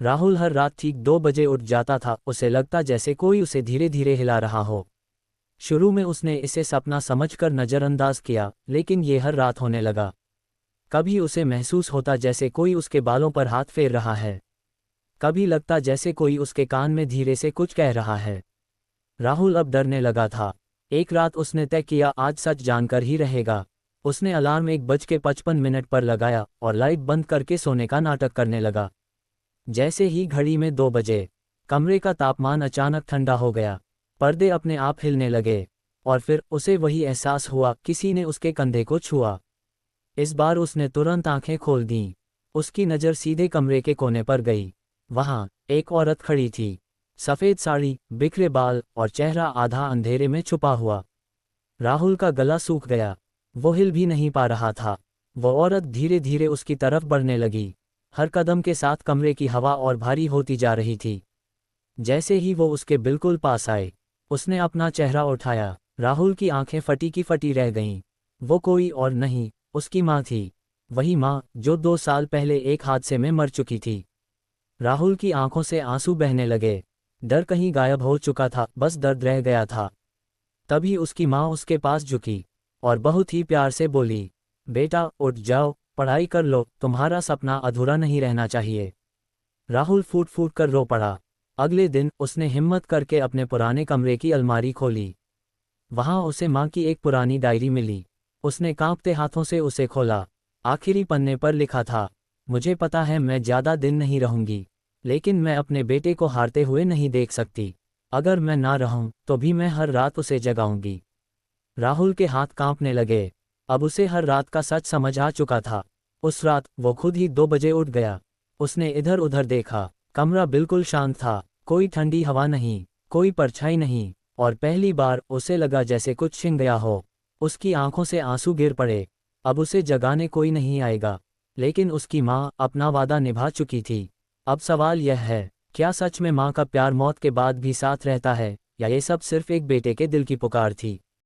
राहुल हर रात ठीक 2 बजे उठ जाता था। उसे लगता जैसे कोई उसे धीरे धीरे हिला रहा हो। शुरू में उसने इसे सपना समझकर नज़रअंदाज किया, लेकिन ये हर रात होने लगा। कभी उसे महसूस होता जैसे कोई उसके बालों पर हाथ फेर रहा है। कभी लगता जैसे कोई उसके कान में धीरे से कुछ कह रहा है। राहुल अब डरने लगा था। एक रात उसने तय किया आज सच जानकर ही रहेगा। उसने अलार्म 1:55 पर लगाया और लाइट बंद करके सोने का नाटक करने लगा। जैसे ही घड़ी में 2 बजे, कमरे का तापमान अचानक ठंडा हो गया। पर्दे अपने आप हिलने लगे और फिर उसे वही एहसास हुआ, किसी ने उसके कंधे को छुआ। इस बार उसने तुरंत आंखें खोल दीं। उसकी नज़र सीधे कमरे के कोने पर गई। वहां एक औरत खड़ी थी, सफ़ेद साड़ी, बिखरे बाल और चेहरा आधा अंधेरे में छुपा हुआ। राहुल का गला सूख गया। वो हिल भी नहीं पा रहा था। वो औरत धीरे धीरे उसकी तरफ बढ़ने लगी। हर कदम के साथ कमरे की हवा और भारी होती जा रही थी। जैसे ही वो उसके बिल्कुल पास आए, उसने अपना चेहरा उठाया। राहुल की आंखें फटी की फटी रह गईं। वो कोई और नहीं, उसकी माँ थी। वही माँ जो 2 साल पहले एक हादसे में मर चुकी थी। राहुल की आंखों से आंसू बहने लगे। डर कहीं गायब हो चुका था, बस दर्द रह गया था। तभी उसकी माँ उसके पास झुकी और बहुत ही प्यार से बोली, बेटा उठ जाओ, पढ़ाई कर लो, तुम्हारा सपना अधूरा नहीं रहना चाहिए। राहुल फूट फूट कर रो पड़ा। अगले दिन उसने हिम्मत करके अपने पुराने कमरे की अलमारी खोली। वहां उसे माँ की एक पुरानी डायरी मिली। उसने कांपते हाथों से उसे खोला। आखिरी पन्ने पर लिखा था, मुझे पता है मैं ज़्यादा दिन नहीं रहूंगी, लेकिन मैं अपने बेटे को हारते हुए नहीं देख सकती। अगर मैं ना रहूं तो भी मैं हर रात उसे जगाऊंगी। राहुल के हाथ कांपने लगे। अब उसे हर रात का सच समझ आ चुका था। उस रात वो खुद ही 2 बजे उठ गया। उसने इधर उधर देखा। कमरा बिल्कुल शांत था। कोई ठंडी हवा नहीं, कोई परछाई नहीं, और पहली बार उसे लगा जैसे कुछ छिन गया हो। उसकी आंखों से आंसू गिर पड़े। अब उसे जगाने कोई नहीं आएगा। लेकिन उसकी माँ अपना वादा निभा चुकी थी। अब सवाल यह है, क्या सच में माँ का प्यार मौत के बाद भी साथ रहता है, या ये सब सिर्फ एक बेटे के दिल की पुकार थी।